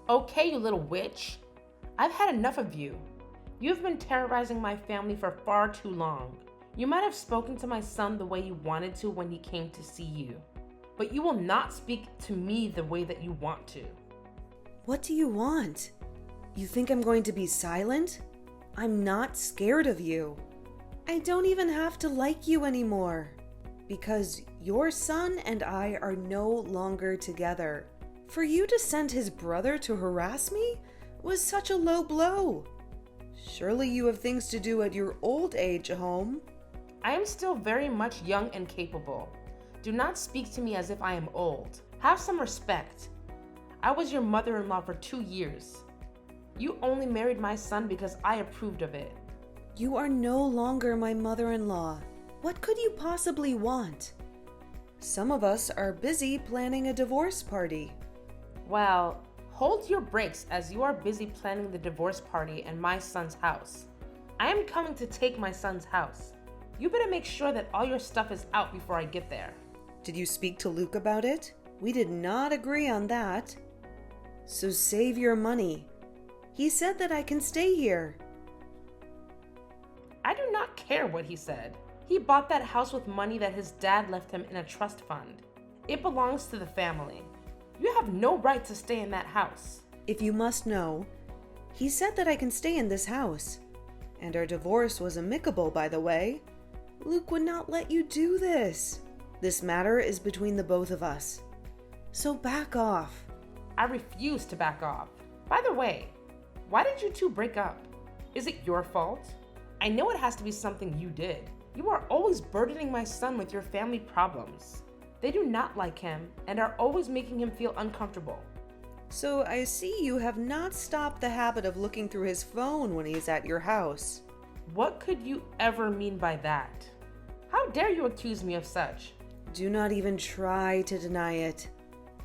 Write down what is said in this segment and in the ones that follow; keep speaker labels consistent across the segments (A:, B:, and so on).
A: Okay, you little witch. I've had enough of you. You've been terrorizing my family for far too long. You might have spoken to my son the way you wanted to when he came to see you, but you will not speak to me the way that you want to.
B: What do you want? You think I'm going to be silent? I'm not scared of you. I don't even have to like you anymore, because your son and I are no longer together. For you to send his brother to harass me was such a low blow. Surely you have things to do at your old age home.
A: I am still very much young and capable. Do not speak to me as if I am old. Have some respect. I was your mother-in-law for 2 years. You only married my son because I approved of it.
B: You are no longer my mother-in-law. What could you possibly want? Some of us are busy planning a divorce party.
A: Well, hold your brakes as you are busy planning the divorce party in my son's house. I am coming to take my son's house. You better make sure that all your stuff is out before I get there.
B: Did you speak to Luke about it? We did not agree on that. So save your money. He said that I can stay here.
A: I do not care what he said. He bought that house with money that his dad left him in a trust fund. It belongs to the family. You have no right to stay in that house.
B: If you must know, he said that I can stay in this house. And our divorce was amicable, by the way. Luke would not let you do this. This matter is between the both of us. So back off.
A: I refuse to back off. By the way, why did you two break up? Is it your fault? I know it has to be something you did. You are always burdening my son with your family problems. They do not like him and are always making him feel uncomfortable.
B: So I see you have not stopped the habit of looking through his phone when he's at your house.
A: What could you ever mean by that? How dare you accuse me of such?
B: Do not even try to deny it.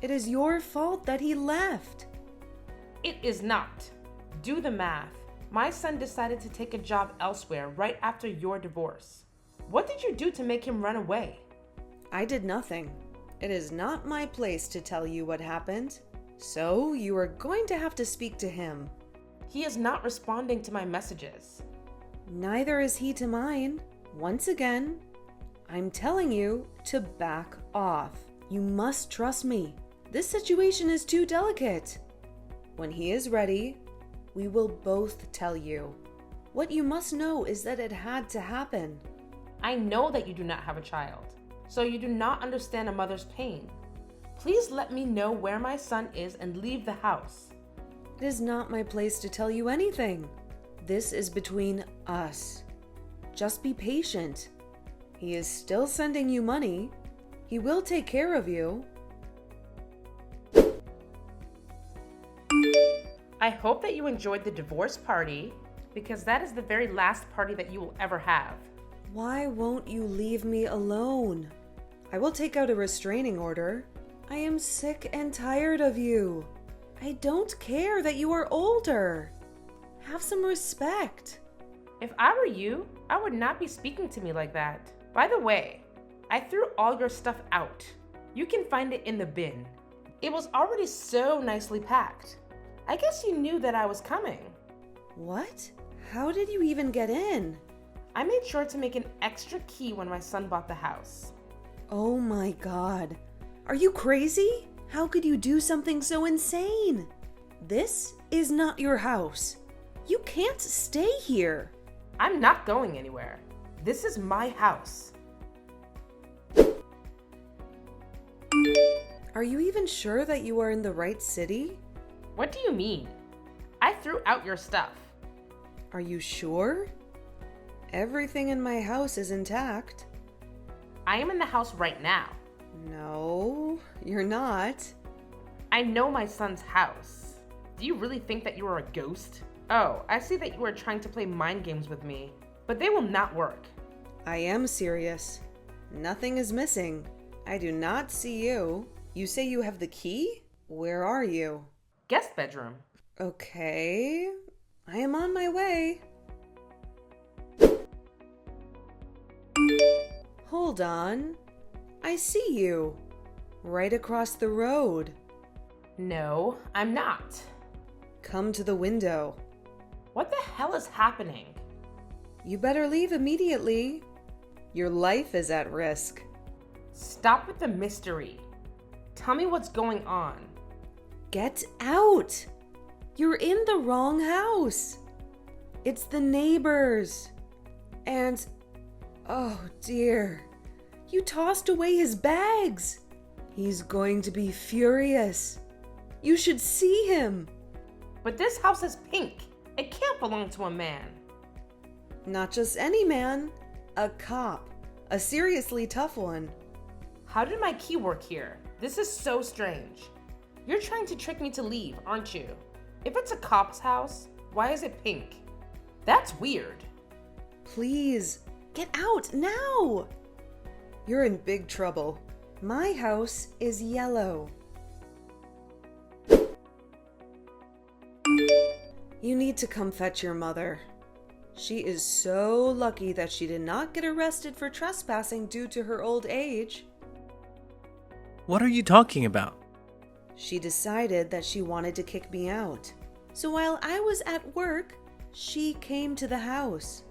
B: It is your fault that he left.
A: It is not. Do the math. My son decided to take a job elsewhere right after your divorce. What did you do to make him run away?
B: I did nothing. It is not my place to tell you what happened. So you are going to have to speak to him.
A: He is not responding to my messages.
B: Neither is he to mine. Once again, I'm telling you to back off. You must trust me. This situation is too delicate. When he is ready, we will both tell you. What you must know is that it had to happen.
A: I know that you do not have a child, so you do not understand a mother's pain. Please let me know where my son is and leave the house.
B: It is not my place to tell you anything. This is between us. Just be patient. He is still sending you money. He will take care of you.
A: I hope that you enjoyed the divorce party, because that is the very last party that you will ever have.
B: Why won't you leave me alone? I will take out a restraining order. I am sick and tired of you. I don't care that you are older. Have some respect.
A: If I were you, I would not be speaking to me like that. By the way, I threw all your stuff out. You can find it in the bin. It was already so nicely packed. I guess you knew that I was coming.
B: What? How did you even get in?
A: I made sure to make an extra key when my son bought the house.
B: Oh my God. Are you crazy? How could you do something so insane? This is not your house. You can't stay here.
A: I'm not going anywhere. This is my house.
B: Are you even sure that you are in the right city?
A: What do you mean? I threw out your stuff.
B: Are you sure? Everything in my house is intact.
A: I am in the house right now.
B: No, you're not.
A: I know my son's house. Do you really think that you are a ghost? Oh, I see that you are trying to play mind games with me, but they will not work.
B: I am serious. Nothing is missing. I do not see you. You say you have the key? Where are you?
A: Guest bedroom.
B: Okay, I am on my way. Hold on. I see you. Right across the road.
A: No, I'm not.
B: Come to the window.
A: What the hell is happening?
B: You better leave immediately. Your life is at risk.
A: Stop with the mystery. Tell me what's going on.
B: Get out! You're in the wrong house. It's the neighbors. And, oh dear, you tossed away his bags. He's going to be furious. You should see him.
A: But this house is pink. It can't belong to a man.
B: Not just any man, a cop. A seriously tough one.
A: How did my key work here? This is so strange. You're trying to trick me to leave, aren't you? If it's a cop's house, why is it pink? That's weird.
B: Please, get out now! You're in big trouble. My house is yellow. You need to come fetch your mother. She is so lucky that she did not get arrested for trespassing due to her old age.
C: What are you talking about?
B: She decided that she wanted to kick me out. So while I was at work, she came to the house.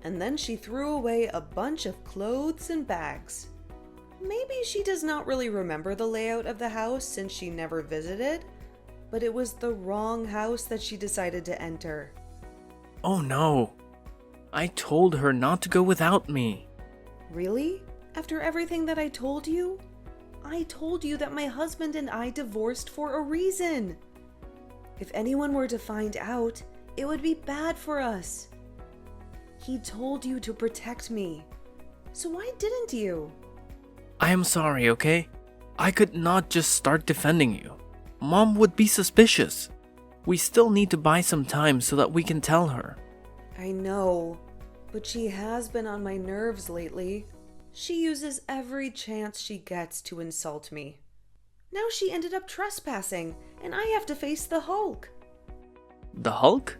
B: And then she threw away a bunch of clothes and bags. Maybe she does not really remember the layout of the house since she never visited, but it was the wrong house that she decided to enter.
C: Oh no. I told her not to go without me.
B: Really? After everything that I told you? I told you that my husband and I divorced for a reason. If anyone were to find out, it would be bad for us. He told you to protect me. So why didn't you?
C: I am sorry, okay? I could not just start defending you. Mom would be suspicious. We still need to buy some time so that we can tell her.
B: I know, but she has been on my nerves lately. She uses every chance she gets to insult me. Now she ended up trespassing, and I have to face the Hulk.
C: The Hulk?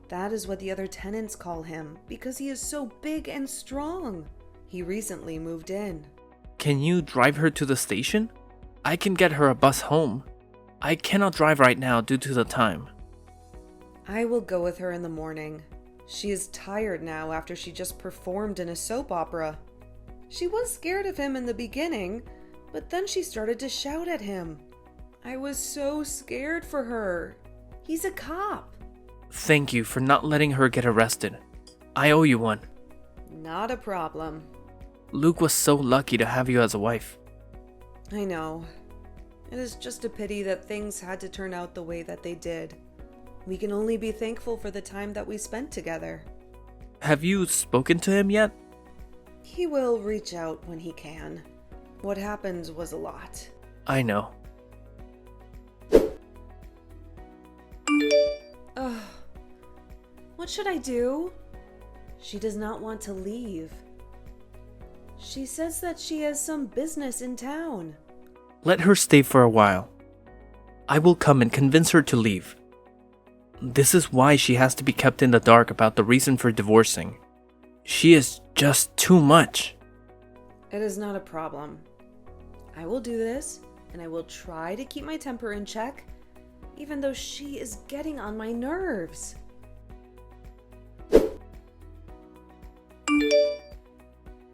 B: That is what the other tenants call him, because he is so big and strong. He recently moved in.
C: Can you drive her to the station? I can get her a bus home. I cannot drive right now due to the time.
B: I will go with her in the morning. She is tired now after she just performed in a soap opera. She was scared of him in the beginning, but then she started to shout at him. I was so scared for her. He's a cop.
C: Thank you for not letting her get arrested. I owe you one.
B: Not a problem.
C: Luke was so lucky to have you as a wife.
B: I know. It is just a pity that things had to turn out the way that they did. We can only be thankful for the time that we spent together.
C: Have you spoken to him yet?
B: He will reach out when he can. What happened was a lot.
C: I know.
B: Ugh. What should I do? She does not want to leave. She says that she has some business in town.
C: Let her stay for a while. I will come and convince her to leave. This is why she has to be kept in the dark about the reason for divorcing. She is just too much.
B: It is not a problem. I will do this, and I will try to keep my temper in check, even though she is getting on my nerves.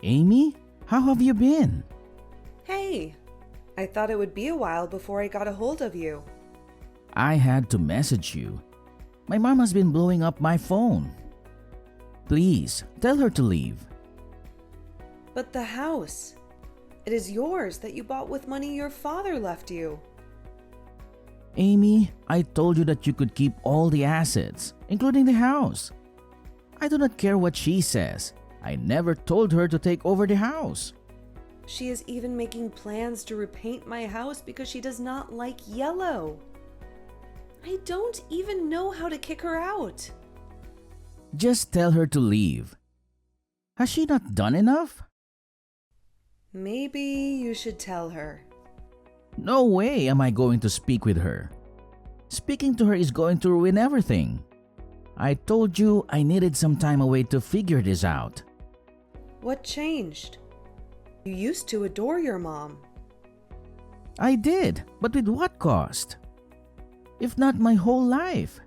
D: Amy, how have you been?
B: Hey, I thought it would be a while before I got a hold of you.
D: I had to message you. My mom has been blowing up my phone. Please, tell her to leave.
B: But the house, it is yours that you bought with money your father left you.
D: Amy, I told you that you could keep all the assets, including the house. I do not care what she says. I never told her to take over the house.
B: She is even making plans to repaint my house because she does not like yellow. I don't even know how to kick her out.
D: Just tell her to leave. Has she not done enough?
B: Maybe you should tell her.
D: No way am I going to speak with her. Speaking to her is going to ruin everything. I told you I needed some time away to figure this out.
B: What changed? You used to adore your mom.
D: I did, but with what cost? If not my whole life,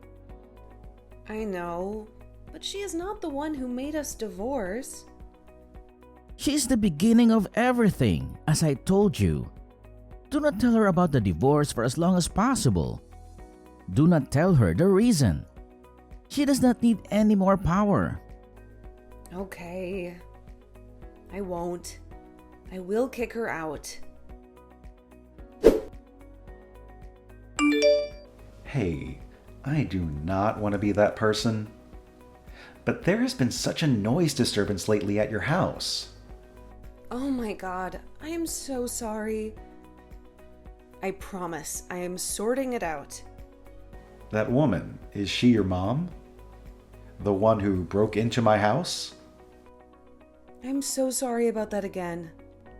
B: I know, but she is not the one who made us divorce.
D: She's the beginning of everything, as I told you. Do not tell her about the divorce for as long as possible. Do not tell her the reason. She does not need any more power.
B: Okay. I won't. I will kick her out.
E: Hey, I do not want to be that person. But there has been such a noise disturbance lately at your house.
B: Oh my god, I am so sorry. I promise, I am sorting it out.
E: That woman, is she your mom? The one who broke into my house?
B: I'm so sorry about that again.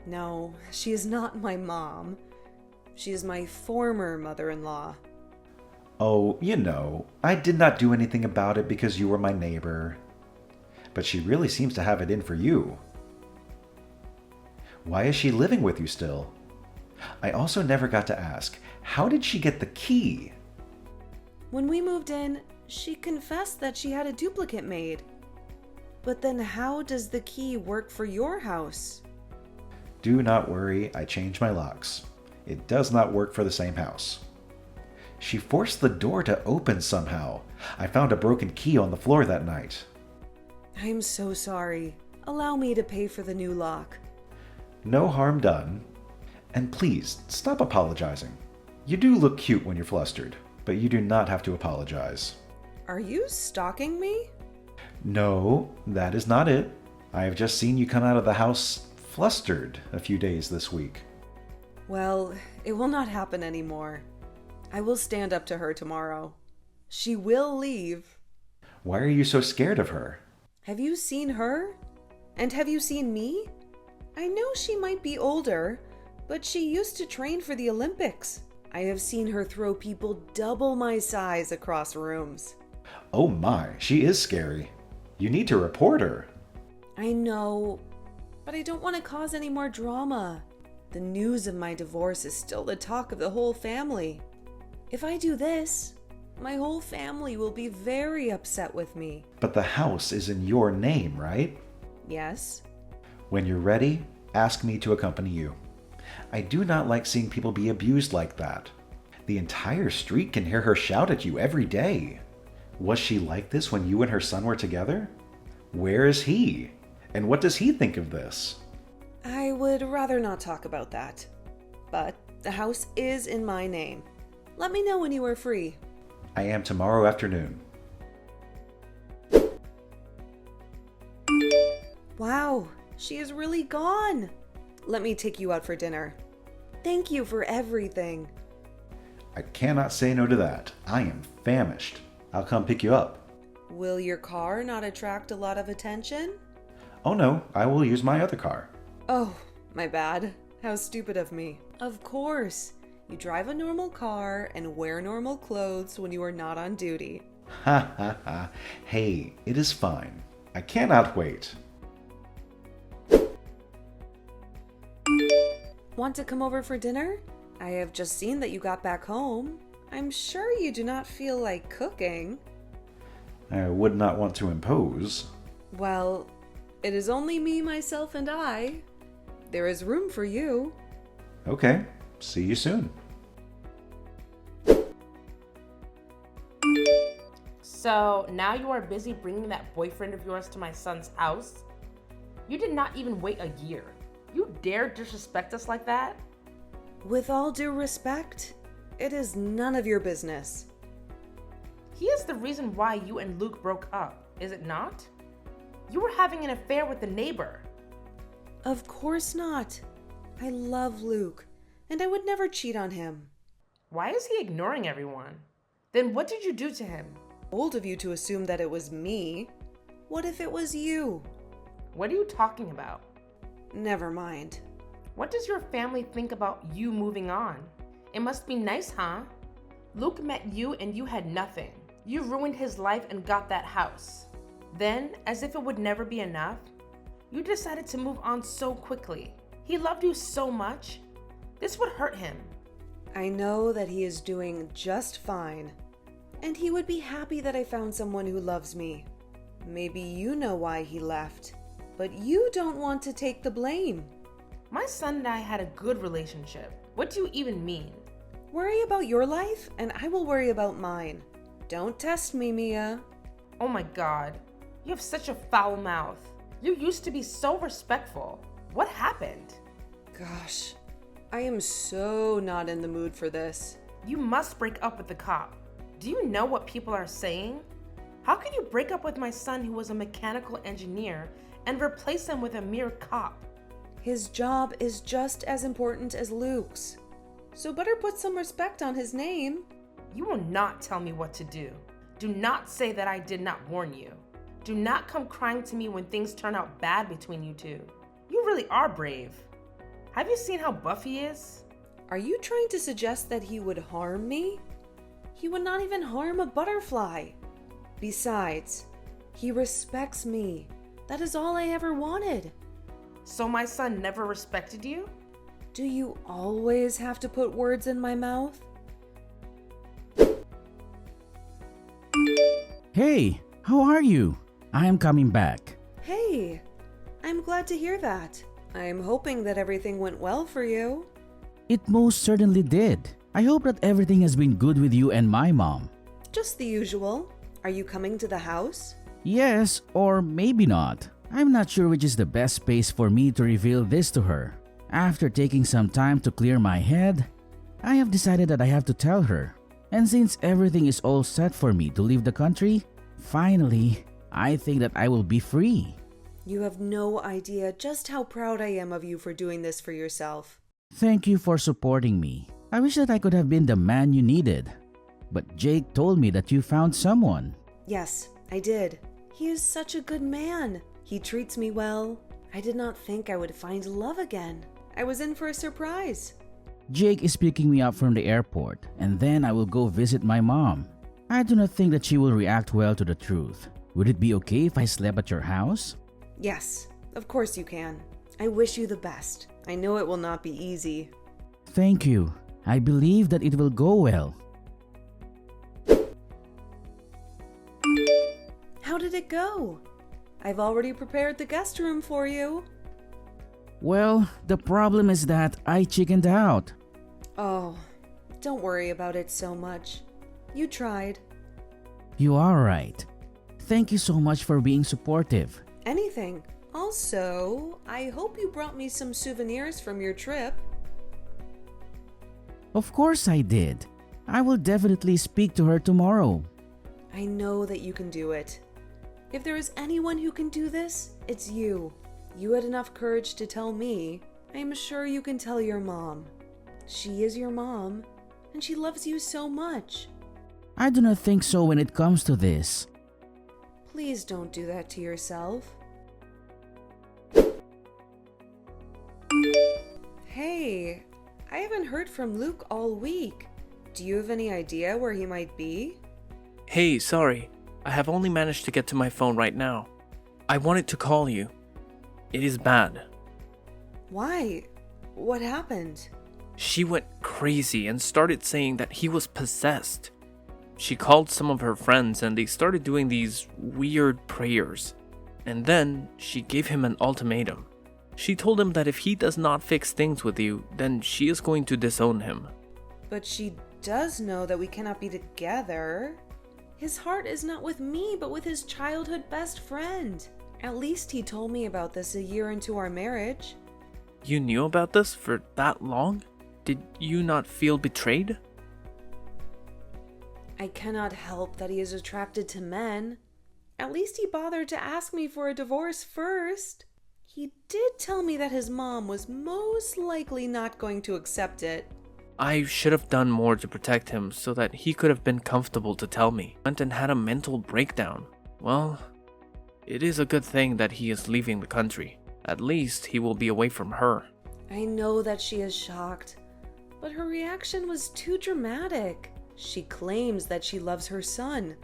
B: No, she is not my mom. She is my former mother-in-law.
E: Oh, you know, I did not do anything about it because you were my neighbor. But she really seems to have it in for you. Why is she living with you still? I also never got to ask, how did she get the key?
B: When we moved in, she confessed that she had a duplicate made. But then how does the key work for your house?
E: Do not worry, I changed my locks. It does not work for the same house. She forced the door to open somehow. I found a broken key on the floor that night.
B: I'm so sorry. Allow me to pay for the new lock.
E: No harm done. And please, stop apologizing. You do look cute when you're flustered, but you do not have to apologize.
B: Are you stalking me?
E: No, that is not it. I have just seen you come out of the house flustered a few days this week.
B: Well, it will not happen anymore. I will stand up to her tomorrow. She will leave.
E: Why are you so scared of her?
B: Have you seen her? And have you seen me? I know she might be older, but she used to train for the Olympics. I have seen her throw people double my size across rooms.
E: Oh my, she is scary. You need to report her.
B: I know, but I don't want to cause any more drama. The news of my divorce is still the talk of the whole family. If I do this, my whole family will be very upset with me.
E: But the house is in your name, right?
B: Yes?
E: When you're ready, ask me to accompany you. I do not like seeing people be abused like that. The entire street can hear her shout at you every day. Was she like this when you and her son were together? Where is he? And what does he think of this?
B: I would rather not talk about that. But the house is in my name. Let me know when you are free.
E: I am tomorrow afternoon.
B: Wow, she is really gone. Let me take you out for dinner. Thank you for everything.
E: I cannot say no to that. I am famished. I'll come pick you up.
B: Will your car not attract a lot of attention?
E: Oh no, I will use my other car.
B: Oh, my bad. How stupid of me. Of course. You drive a normal car and wear normal clothes when you are not on duty.
E: Ha ha ha. Hey, it is fine. I cannot wait.
B: Want to come over for dinner? I have just seen that you got back home. I'm sure you do not feel like cooking.
E: I would not want to impose.
B: Well, it is only me, myself, and I. There is room for you.
E: Okay, see you soon.
A: So now you are busy bringing that boyfriend of yours to my son's house? You did not even wait a year. You dare disrespect us like that?
B: With all due respect, it is none of your business.
A: He is the reason why you and Luke broke up, is it not? You were having an affair with the neighbor.
B: Of course not. I love Luke, and I would never cheat on him.
A: Why is he ignoring everyone? Then what did you do to him?
B: Bold of you to assume that it was me. What if it was you?
A: What are you talking about?
B: Never mind.
A: What does your family think about you moving on? It must be nice, huh? Luke met you and you had nothing. You ruined his life and got that house. Then, as if it would never be enough, you decided to move on so quickly. He loved you so much. This would hurt him.
B: I know that he is doing just fine. And he would be happy that I found someone who loves me. Maybe you know why he left, but you don't want to take the blame.
A: My son and I had a good relationship. What do you even mean?
B: Worry about your life, and I will worry about mine. Don't test me, Mia.
A: Oh my God, you have such a foul mouth. You used to be so respectful. What happened?
B: Gosh, I am so not in the mood for this.
A: You must break up with the cop. Do you know what people are saying? How can you break up with my son who was a mechanical engineer and replace him with a mere cop?
B: His job is just as important as Luke's. So better put some respect on his name.
A: You will not tell me what to do. Do not say that I did not warn you. Do not come crying to me when things turn out bad between you two. You really are brave. Have you seen how buff he is?
B: Are you trying to suggest that he would harm me? He would not even harm a butterfly. Besides, he respects me. That is all I ever wanted.
A: So my son never respected you?
B: Do you always have to put words in my mouth?
D: Hey, how are you? I am coming back.
B: Hey, I'm glad to hear that. I'm hoping that everything went well for you.
D: It most certainly did. I hope that everything has been good with you and my mom.
B: Just the usual. Are you coming to the house?
D: Yes, or maybe not. I'm not sure which is the best space for me to reveal this to her. After taking some time to clear my head, I have decided that I have to tell her. And since everything is all set for me to leave the country, finally, I think that I will be free.
B: You have no idea just how proud I am of you for doing this for yourself.
D: Thank you for supporting me. I wish that I could have been the man you needed. But Jake told me that you found someone.
B: Yes, I did. He is such a good man. He treats me well. I did not think I would find love again. I was in for a surprise.
D: Jake is picking me up from the airport, and then I will go visit my mom. I do not think that she will react well to the truth. Would it be okay if I slept at your house?
B: Yes, of course you can. I wish you the best. I know it will not be easy.
D: Thank you. I believe that it will go well.
B: How did it go? I've already prepared the guest room for you.
D: Well, the problem is that I chickened out.
B: Oh, don't worry about it so much. You tried.
D: You are right. Thank you so much for being supportive.
B: Anything. Also, I hope you brought me some souvenirs from your trip.
D: Of course I did. I will definitely speak to her tomorrow.
B: I know that you can do it. If there is anyone who can do this, it's you. You had enough courage to tell me. I am sure you can tell your mom. She is your mom, and she loves you so much.
D: I do not think so when it comes to this.
B: Please don't do that to yourself. Hey, I haven't heard from Luke all week. Do you have any idea where he might be?
C: Hey, sorry. I have only managed to get to my phone right now. I wanted to call you. It is bad.
B: Why? What happened?
C: She went crazy and started saying that he was possessed. She called some of her friends and they started doing these weird prayers. And then she gave him an ultimatum. She told him that if he does not fix things with you, then she is going to disown him.
B: But she does know that we cannot be together. His heart is not with me, but with his childhood best friend. At least he told me about this a year into our marriage.
C: You knew about this for that long? Did you not feel betrayed?
B: I cannot help that he is attracted to men. At least he bothered to ask me for a divorce first. He did tell me that his mom was most likely not going to accept it.
C: I should have done more to protect him so that he could have been comfortable to tell me. Went and had a mental breakdown. Well, it is a good thing that he is leaving the country. At least he will be away from her.
B: I know that she is shocked, but her reaction was too dramatic. She claims that she loves her son,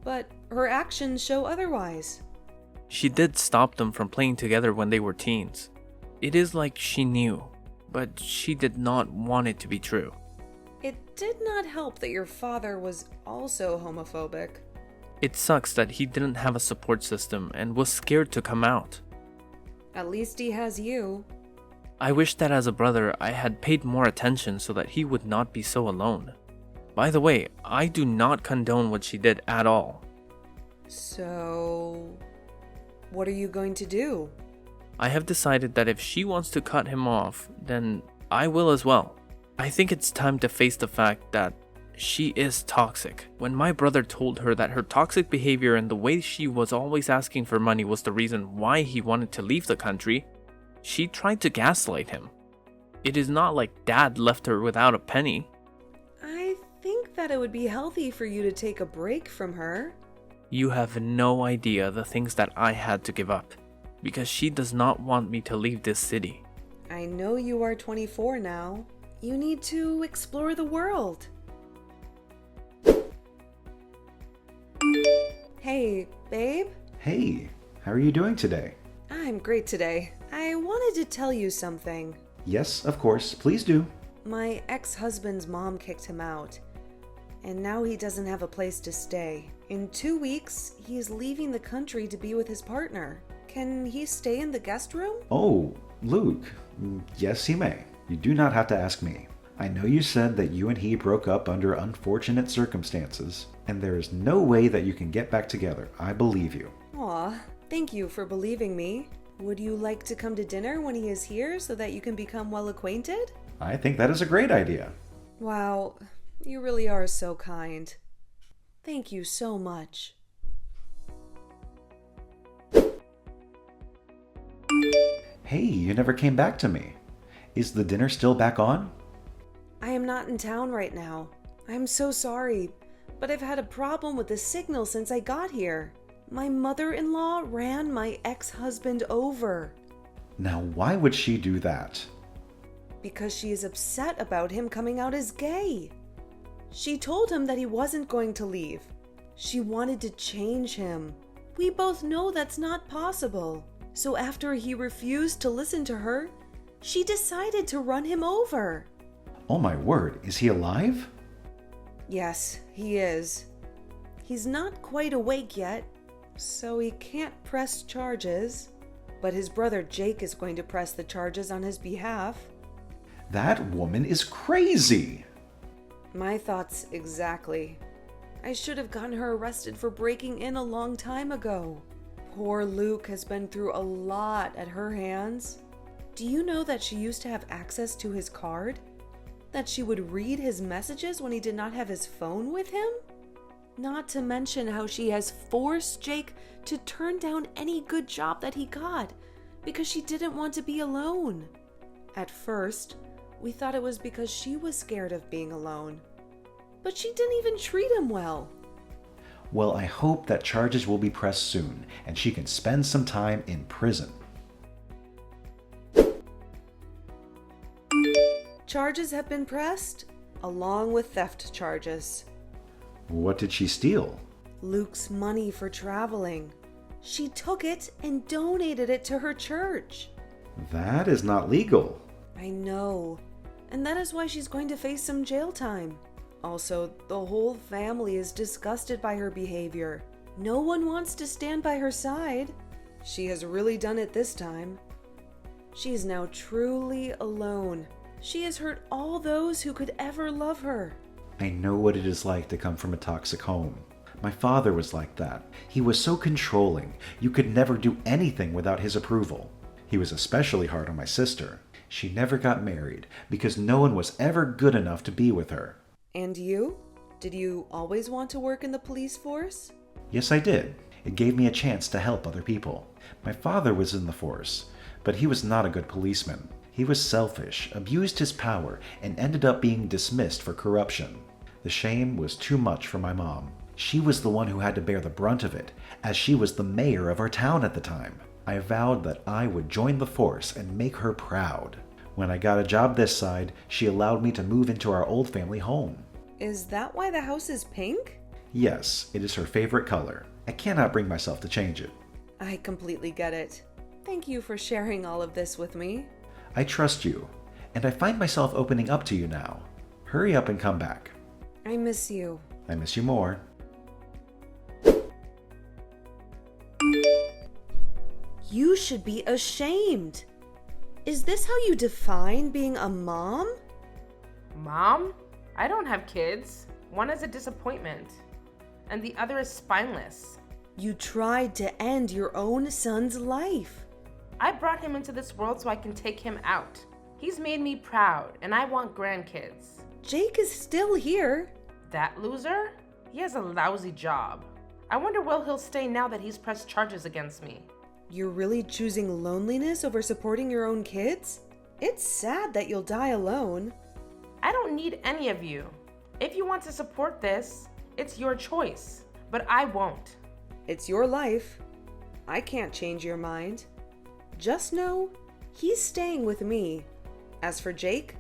B: but her actions show otherwise.
C: She did stop them from playing together when they were teens. It is like she knew, but she did not want it to be true.
B: It did not help that your father was also homophobic.
C: It sucks that he didn't have a support system and was scared to come out.
B: At least he has you.
C: I wish that as a brother I had paid more attention so that he would not be so alone. By the way, I do not condone what she did at all.
B: So, what are you going to do?
C: I have decided that if she wants to cut him off, then I will as well. I think it's time to face the fact that she is toxic. When my brother told her that her toxic behavior and the way she was always asking for money was the reason why he wanted to leave the country, she tried to gaslight him. It is not like Dad left her without a penny.
B: I think that it would be healthy for you to take a break from her.
C: You have no idea the things that I had to give up, because she does not want me to leave this city.
B: I know you are 24 now. You need to explore the world. Hey, babe.
E: Hey, how are you doing today?
B: I'm great today. I wanted to tell you something.
E: Yes, of course, please do.
B: My ex-husband's mom kicked him out, and now he doesn't have a place to stay. In 2 weeks, he is leaving the country to be with his partner. Can he stay in the guest room?
E: Oh, Luke. Yes, he may. You do not have to ask me. I know you said that you and he broke up under unfortunate circumstances, and there is no way that you can get back together. I believe you.
B: Aw, thank you for believing me. Would you like to come to dinner when he is here so that you can become well acquainted?
E: I think that is a great idea.
B: Wow, you really are so kind. Thank you so much.
E: Hey, you never came back to me. Is the dinner still back on?
B: I am not in town right now. I'm so sorry, but I've had a problem with the signal since I got here. My mother-in-law ran my ex-husband over.
E: Now, why would she do that?
B: Because she is upset about him coming out as gay. She told him that he wasn't going to leave. She wanted to change him. We both know that's not possible. So after he refused to listen to her, she decided to run him over.
E: Oh my word, is he alive?
B: Yes, he is. He's not quite awake yet, so he can't press charges. But his brother Jake is going to press the charges on his behalf.
E: That woman is crazy.
B: My thoughts exactly. I should have gotten her arrested for breaking in a long time ago. Poor Luke has been through a lot at her hands. Do you know that she used to have access to his card? That she would read his messages when he did not have his phone with him? Not to mention how she has forced Jake to turn down any good job that he got because she didn't want to be alone. At first, we thought it was because she was scared of being alone. But she didn't even treat him well.
E: Well, I hope that charges will be pressed soon and she can spend some time in prison.
B: Charges have been pressed, along with theft charges.
E: What did she steal?
B: Luke's money for traveling. She took it and donated it to her church.
E: That is not legal.
B: I know, and that is why she's going to face some jail time. Also, the whole family is disgusted by her behavior. No one wants to stand by her side. She has really done it this time. She is now truly alone. She has hurt all those who could ever love her.
E: I know what it is like to come from a toxic home. My father was like that. He was so controlling. You could never do anything without his approval. He was especially hard on my sister. She never got married because no one was ever good enough to be with her.
B: And you? Did you always want to work in the police force?
E: Yes, I did. It gave me a chance to help other people. My father was in the force, but he was not a good policeman. He was selfish, abused his power, and ended up being dismissed for corruption. The shame was too much for my mom. She was the one who had to bear the brunt of it, as she was the mayor of our town at the time. I vowed that I would join the force and make her proud. When I got a job this side, she allowed me to move into our old family home.
B: Is that why the house is pink?
E: Yes, it is her favorite color. I cannot bring myself to change it.
B: I completely get it. Thank you for sharing all of this with me.
E: I trust you, and I find myself opening up to you now. Hurry up and come back.
B: I miss you.
E: I miss you more.
B: You should be ashamed. Is this how you define being a mom?
A: Mom? I don't have kids. One is a disappointment, and the other is spineless.
B: You tried to end your own son's life.
A: I brought him into this world so I can take him out. He's made me proud, and I want grandkids.
B: Jake is still here.
A: That loser? He has a lousy job. I wonder will he'll stay now that he's pressed charges against me.
B: You're really choosing loneliness over supporting your own kids? It's sad that you'll die alone.
A: I don't need any of you. If you want to support this, it's your choice, but I won't.
B: It's your life. I can't change your mind. Just know he's staying with me. As for Jake,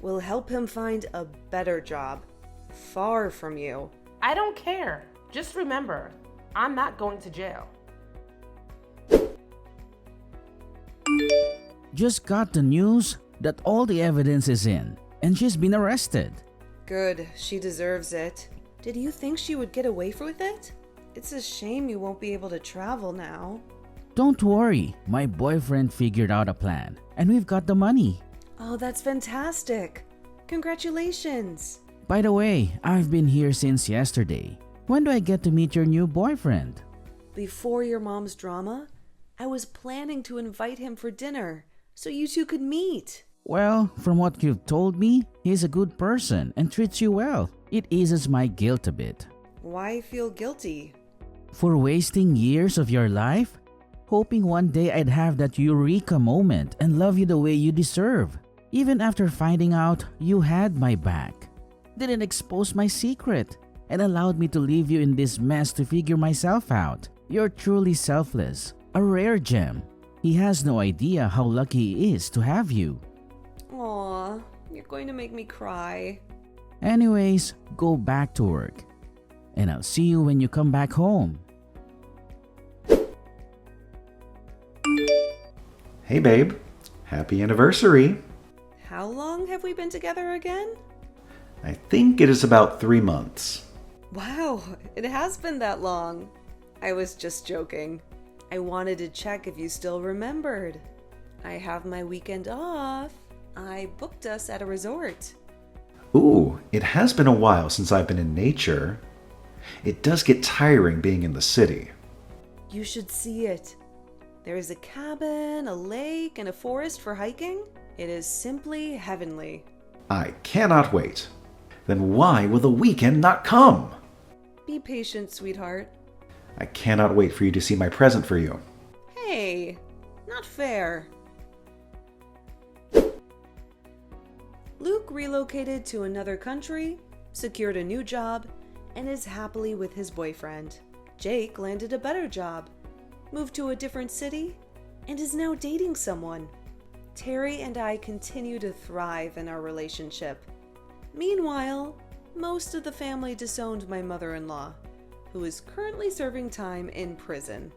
B: we'll help him find a better job, far from you.
A: I don't care. Just remember, I'm not going to jail.
D: Just got the news that all the evidence is in and she's been arrested.
B: Good, she deserves it. Did you think she would get away with it? It's a shame you won't be able to travel now.
D: Don't worry, my boyfriend figured out a plan and we've got the money.
B: Oh, that's fantastic. Congratulations.
D: By the way, I've been here since yesterday. When do I get to meet your new boyfriend?
B: Before your mom's drama, I was planning to invite him for dinner so you two could meet.
D: Well, from what you've told me, he's a good person and treats you well. It eases my guilt a bit.
B: Why feel guilty?
D: For wasting years of your life? Hoping one day I'd have that eureka moment and love you the way you deserve. Even after finding out you had my back. Didn't expose my secret and allowed me to leave you in this mess to figure myself out. You're truly selfless. A rare gem. He has no idea how lucky he is to have you.
B: Aw, you're going to make me cry.
D: Anyways, go back to work. And I'll see you when you come back home.
E: Hey babe, happy anniversary.
B: How long have we been together again?
E: I think it is about 3 months.
B: Wow, it has been that long. I was just joking. I wanted to check if you still remembered. I have my weekend off. I booked us at a resort.
E: Ooh, it has been a while since I've been in nature. It does get tiring being in the city.
B: You should see it. There is a cabin, a lake, and a forest for hiking. It is simply heavenly.
E: I cannot wait. Then why will the weekend not come?
B: Be patient, sweetheart.
E: I cannot wait for you to see my present for you.
B: Hey, not fair. Luke relocated to another country, secured a new job, and is happily with his boyfriend. Jake landed a better job, moved to a different city, and is now dating someone. Terry and I continue to thrive in our relationship. Meanwhile, most of the family disowned my mother-in-law, who is currently serving time in prison.